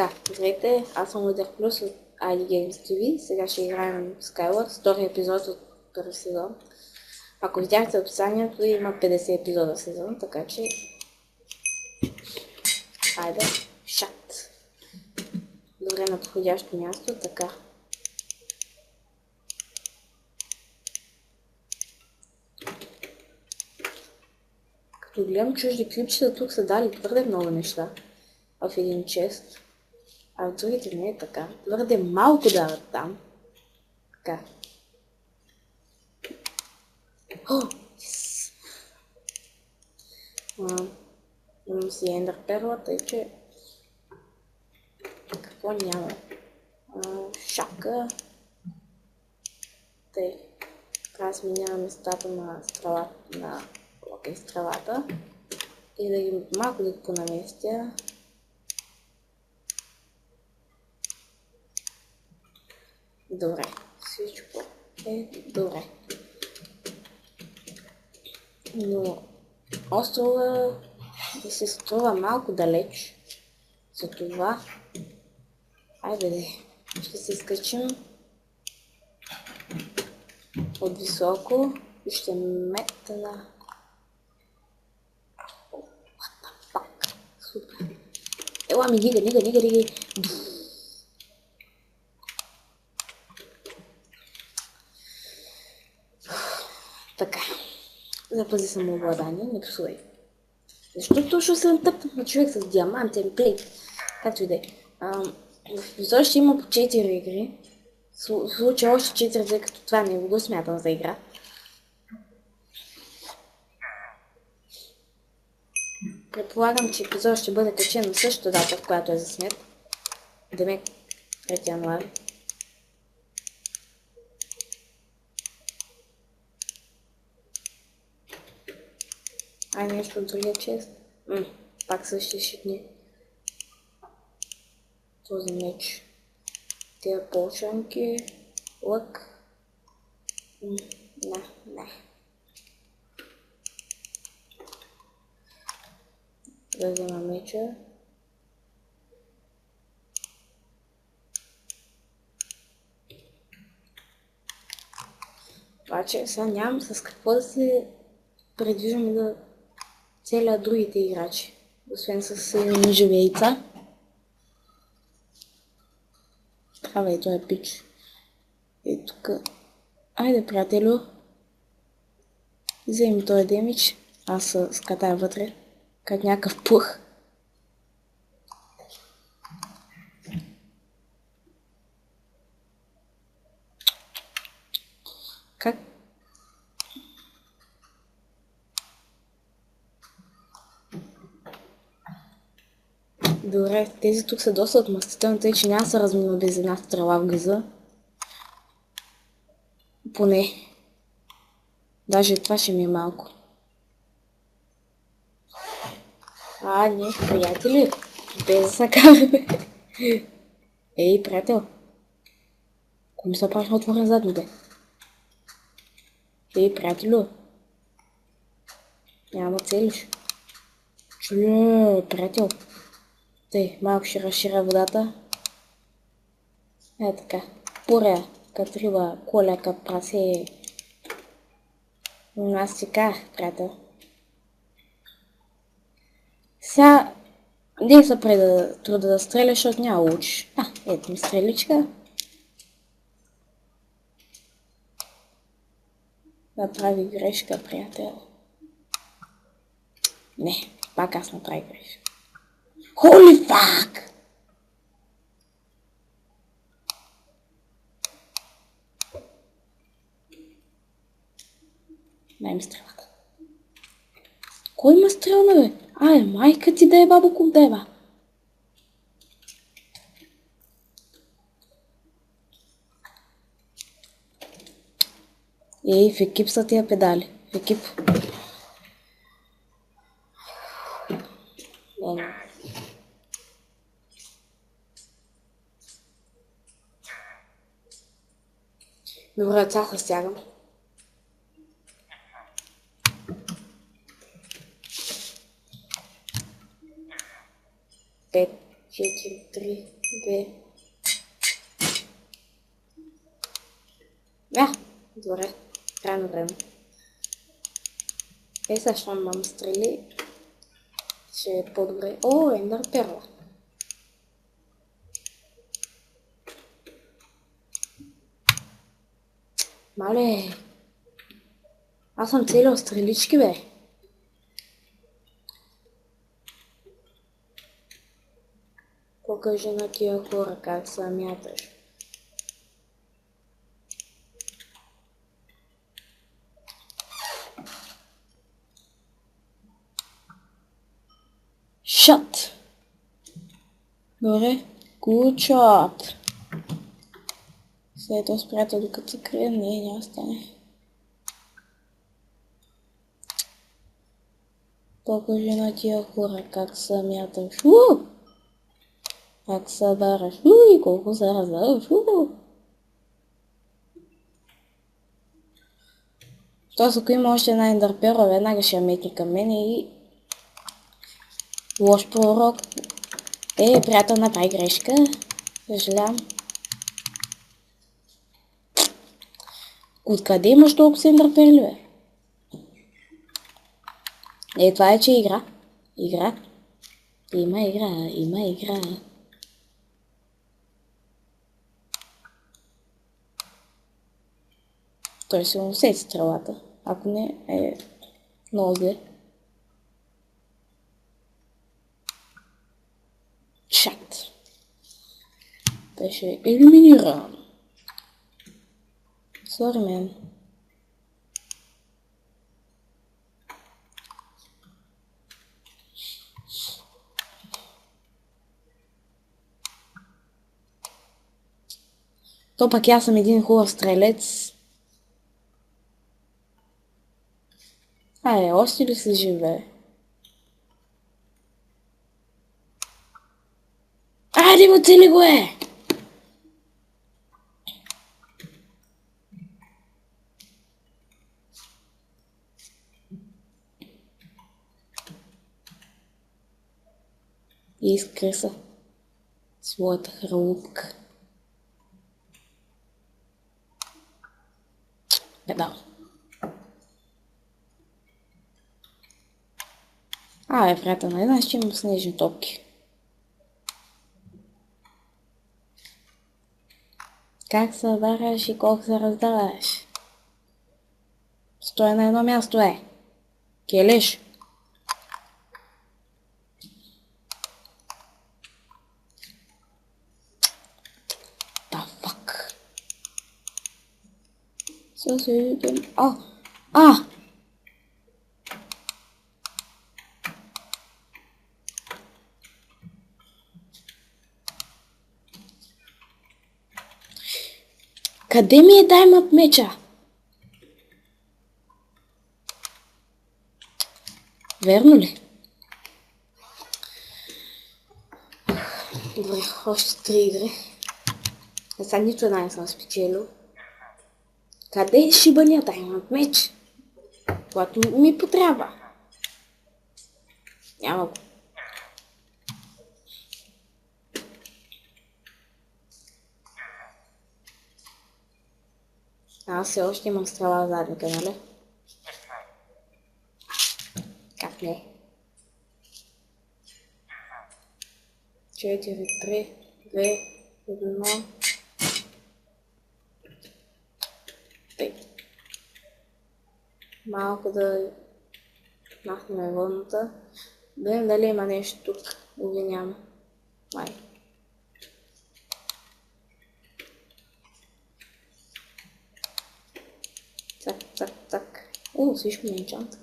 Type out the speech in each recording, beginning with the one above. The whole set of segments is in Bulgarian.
Така, здравейте, аз съм Лудер Плюс от ID Games TV. Сега ще играем Skyward, втори епизод от първи сезон. Ако видяхте описанието, има 50 епизода в сезон, така че... Хайде, шат! Добре, на подходящо място, така. Като гледам чужди клипчета, тук са дали твърде много неща в един чест. А в другите не е така. Твърде малко дават там. Така. О, yes. Имам си ендър перлата, тъй че... Какво няма? Шапка. Тъй. Трябва да сменя местата на стрелата, на лока и стрелата. И да ги малко да ги понаместя. Добре. Всичко е добре. Но острова ми се струва малко далеч. Затова айде де, ще се изкачим от високо и ще метна. What the fuck? Супер. Ела ми дига. Така. Запази самообладание, не псувай. Защо точно съм тъпнат на човек с диамантен плейт? Както и да е. В епизод ще има по 4 игри. В случая още 4, тъй като това не го смятам за игра. Предполагам, че епизод ще бъде качен на същата дата, в която е заснет. Демек 3 януари. Ай, нещо от другия чест. Пак същия шитни. Този меч. Тия полшанки. Лък. Не. Да взема меча. Обаче сега нямам с какво да се предвиждам и да целя другите играчи. Освен с нижеви яйца. Трябва и той е пич. И тук. Айде, приятелю. Вземи този демидж. Аз скатая вътре. Как някакъв пух. Как? Добре, тези тук са доста отмъстителни, тъй че няма да се размина без една стрела в гъза. Поне. Даже това ще ми е малко. Не, приятели. Без да се караме. Ей, приятел. Ако ми се правиш отворен задно, бе. Ей, приятелю. Няма да целиш. Чуле, приятел. Тъй, малко ще разширя водата. Така. Пуря, като риба, коля, като прасе. Аз си казах, приятел. Сега, не се преда труда да стреляш, защото няма учиш. Ето ми стреличка. Направи грешка, приятел. Не, пак аз направи грешка. Holy fuck! Дай ми стрелата. Кой има стрелна, бе? Майка ти да е, бабо, куп да е, ба. Ей, в екип са тия педали. В екип. Добре, отца се стягам. 5, 4, 3, 2. Добре. Крайно време. Сега щом мам стрели, ще е по-добре. О, Ендър перла. Мале, аз съм целил стрелички, бе. Покажи на тия хора как се мяташ. Shot. Добре. Good shot. След това спрятал докато се крие, няма стане. Покажи на тия хора как се мяташ. Как се бараш. И колко се раздаваш. Тоест, ако има още една ендърпера, веднага ще я метни към мен и... Лош пророк. Приятел, направи грешка. Съжалявам. Откъде имаш толкова ендърперли, бе? Това е, че игра. Има игра. Той ще му усети стрелата. Ако не, е много зле. Чат. Беше елиминиран. Sorry, man. То пък аз съм един хубав стрелец. Още ли се живее? Айде му цели го е! И изкреса своята хралупка. Педал. Приятел, не знаеш, че имам снежни топки. Как се варяш и колко се раздаваш? Стой на едно място, Келеш. The fuck? Съседен... Къде ми е даймът меча? Верно ли? Добре, още 3 игри. Сега нито една не съм спечелил. Къде е шибания даймът меч? Когато ми потрябва. Няма го. Аз все още имам стрела в задника, нали? Как не? 4, 3, 2, 1. Малко да махнем вълната. Да видим дали има нещо тук. Или няма. Май. Так. Всичко ми е енчант.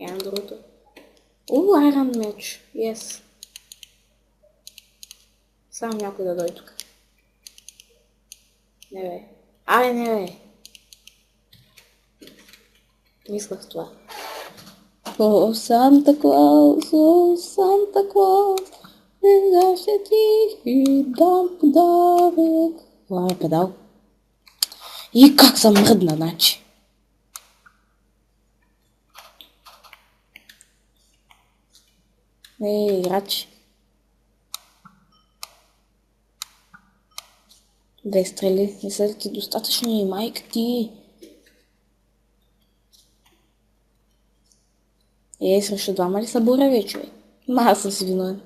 Ям другото. Iron Match. Yes. Само някой да дойде тук. Не бе. Не бе. Не исках това. О, Санта Клаус, сега ще ти дам подарък. Това е педал. И как съм мръдна, значи. Играч. Две стрели. Не са ли ти достатъчни, майка ти? Срещу двама ли са буреви, човек? Аз съм си виновен.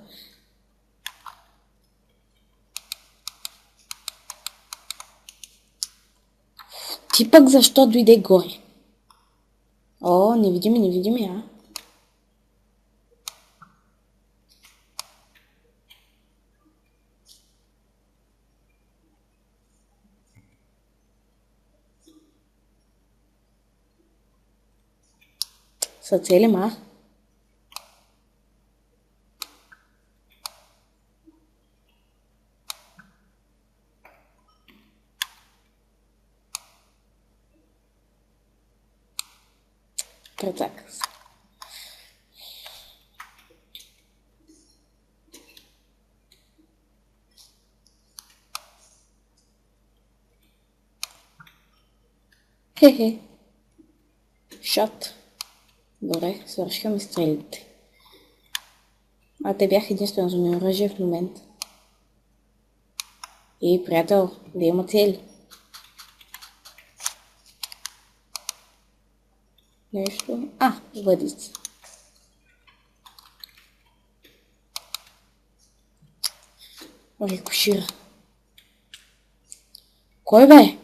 Ти пък защо дойде горе? О, невидими, а? Са цели, ма? Прецака се. Хе-хе. Шот. Добре, свършиха ми стрелите. А те бяха единственото ми оръжие в момента. И, приятел, да има цели. Нещо. Въдица. Рикошира. Кой бе?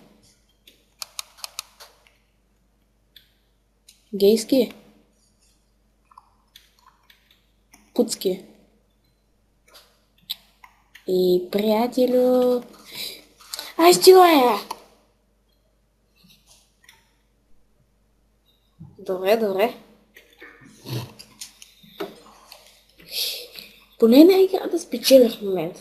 Гейски? Пуцки? И, приятелю... Ай, стига! Добре. Поне една игра да спечеля в момента.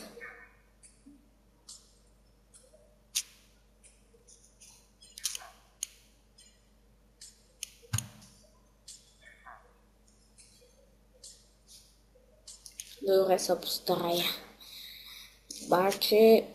Добре, се постарая. Обаче...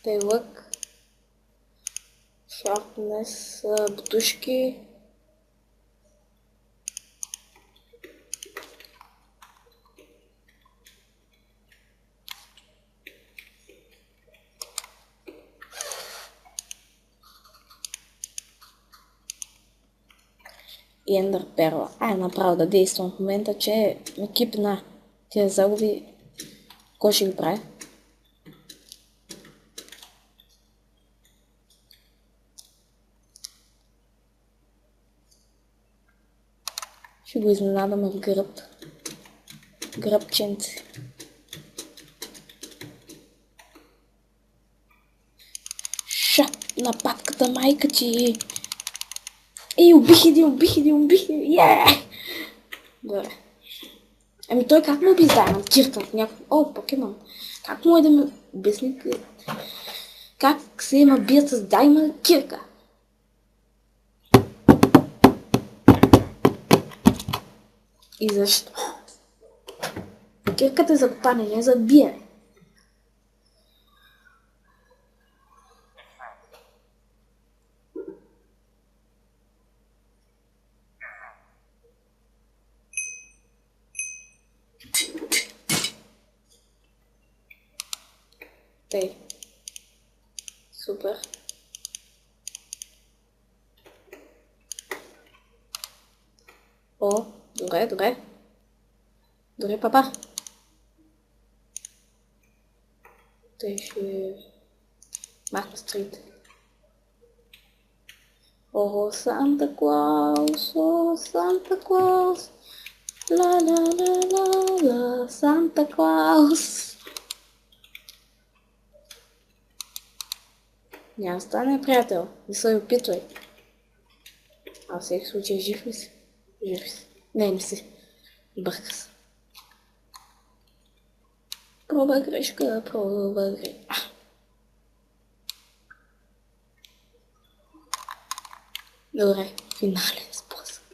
Тъй лък. Шарпнес, бутушки. И Ендър перла. Направо да действам в момента, че екип на тия загуби. Кой ще ги прави? Ще го изненадаме в гръб. Гръбченце. На папката, майка ти! Убих един! Добре. Той как му оби Даймонд Кирка? Покемон. Как му да ми обясни как се има бият с Даймонд Кирка? И защо? Кирката е за копане, не е за биене. Тъй. Супер. Добре. Добре, папа. Тъй ще... махна стрит. Санта Клаус. Ла, Санта Клаус. Няма стане, приятел. Не се опитвай. Всеки случай жив ли си? Жив си. Не си. Бърка се. Проба грешка, проба грешка. Добре, финален способ.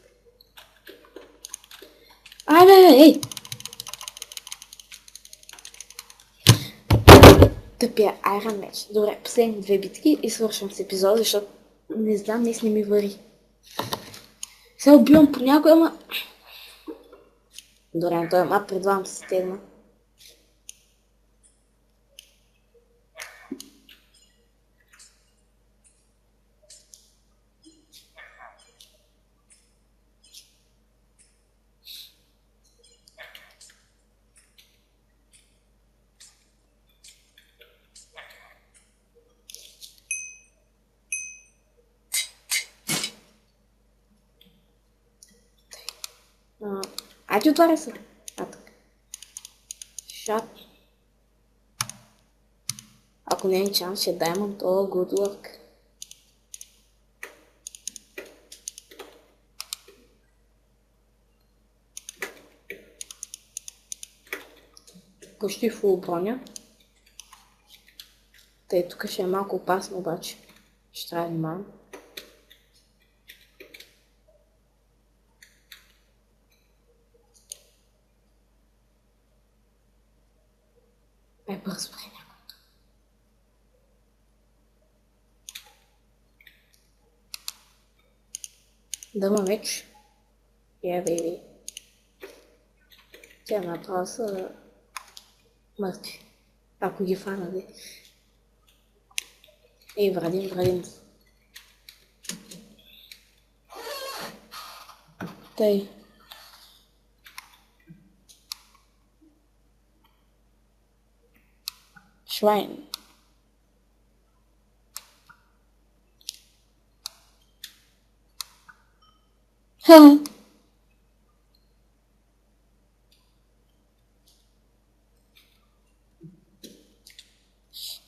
Айде, ей! Тъпия Iron Match. Добре, последни 2 битки и свършвам с епизода, защото не знам, днес не ми вари. Сега убивам по някой, ама... Добре, той мап предлагам се стегна. Айде отваря се. Така. Шат. Ако не е шанс, ще даймам то good luck. Почти фул броня. Тъй тук ще е малко опасно, обаче. Ще трябва да внимавам. Бързо време. Дъма меч. Бейби. Тя направо са мъртви. Ако ги фана, де. Ей, врадим. Тъй. Швайн. Ха!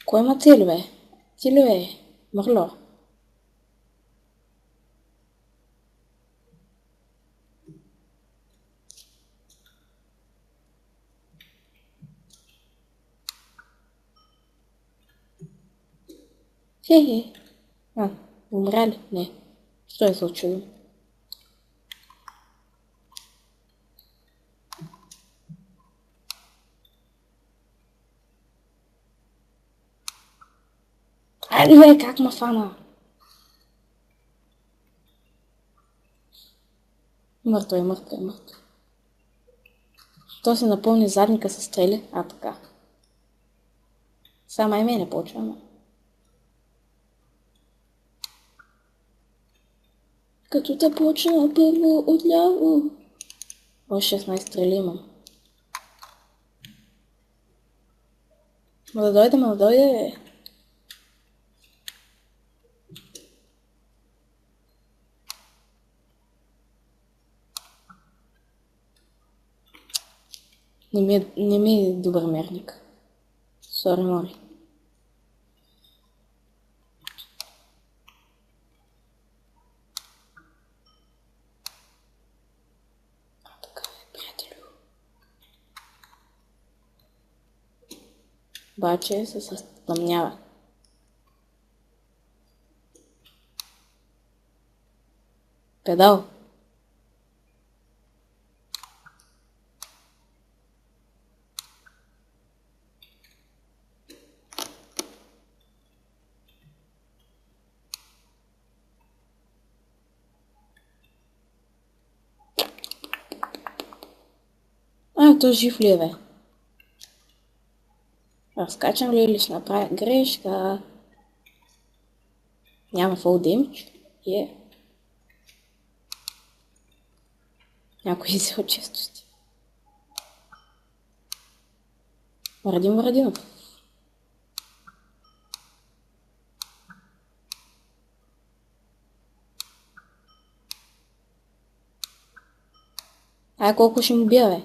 Кой има цели, бе? Цели, бе? Мърло. Хе-хе. Умря ли? Не. Що е случило? Айде, бе, как ма фана? Мъртво е. То се напълни задника с стрели. Така. Сама и мене почва, но... Като те почна първо отляво. Още 16 стрели имам. Ма да дойде. Не ми е добър мерник. Сори, моли. Така е, приятелю. Обаче се състъмнява. Педал. То жив ли е, бе? Разкачам ли или ще направя грешка? Няма full damage. Някой взел честости. Врадинов. Колко ще му бия, бе?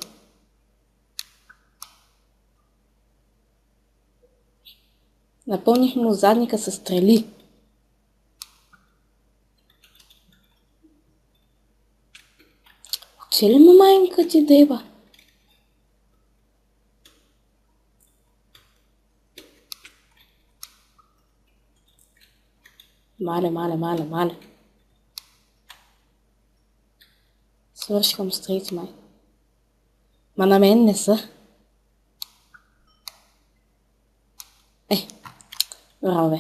Напълних му задника с стрели. Че ли майка ти деба? Мале. Свършвам с трети май. Ма на мен не са. Браво бе.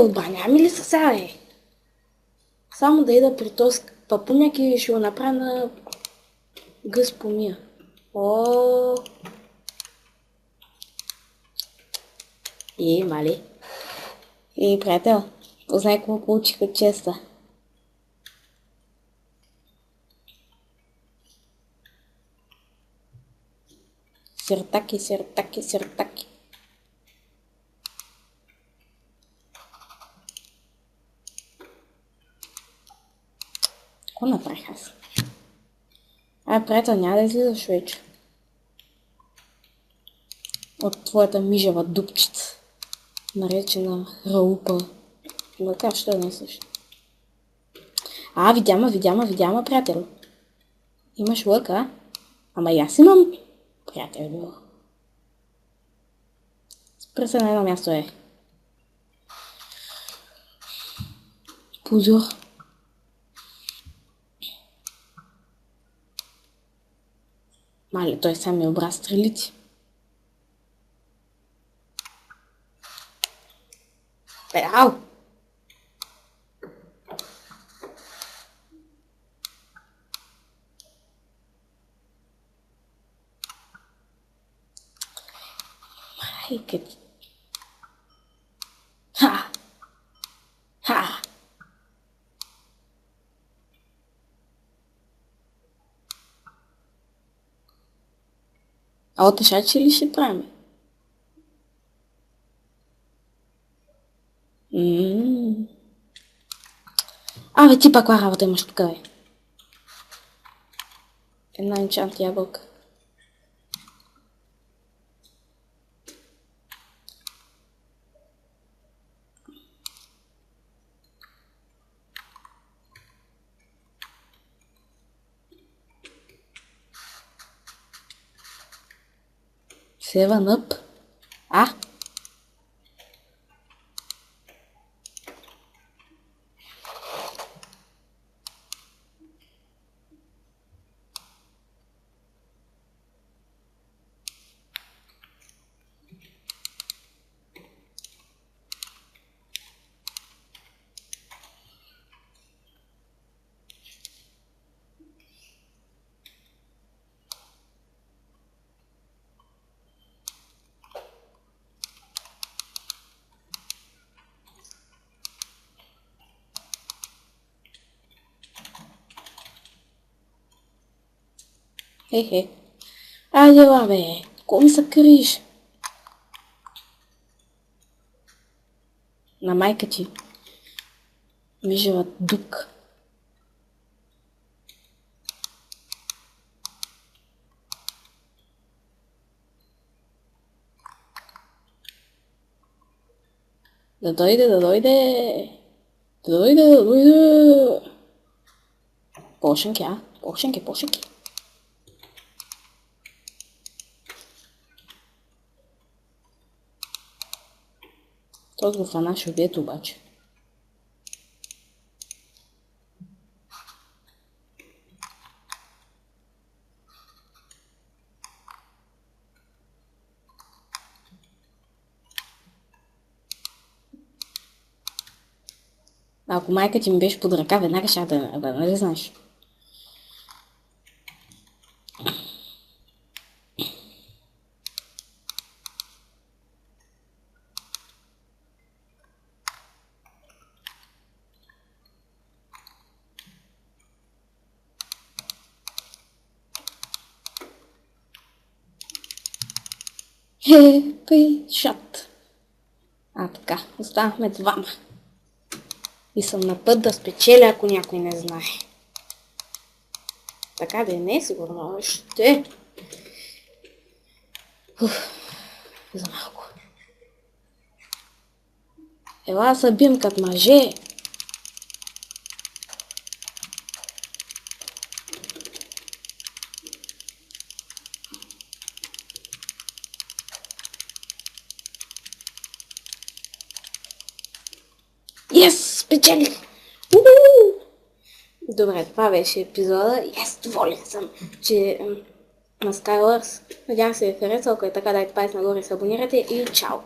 Отбанями ли са сега, бе? Само да ида при този папуняк и ще го направя на гъс помия. Мали. Приятел, узнай какво получих от честа. Сиртаки. Какво направих аз? Приятел, няма да излизаш вече. От твоята мижава дупчица, наречена Раупа. Но така ще да не също. Видяма, приятел. Имаш лък, а? Ама и аз имам приятел. Спра се на едно място, Позор. Мале, той сам ми обра стрелици. Ау! Майка ти. Ха! А от шачи ли ще правим? Абе, ти пак каква работа имаш тук, бе? Една енчант ябълка. Seven up. Айде, бе, ко ми се криш? На майка ти. Мижева дук. Да дойде. Пошенки, Пошенки. Този го фанаш убият обаче. Ако майка ти ми беше под ръка, веднага ще нали знаеш? Шот. Така, останахме двама. И съм на път да спечеля, ако някой не знае. Така да не е сигурно още. За малко. Ела се бием като мъже. Yes, спечелих! Добре, това беше епизода. Доволен съм, че на Skywars. Надявам се ви е харесал. Ако е така, дайте палец нагоре и се абонирайте и чао!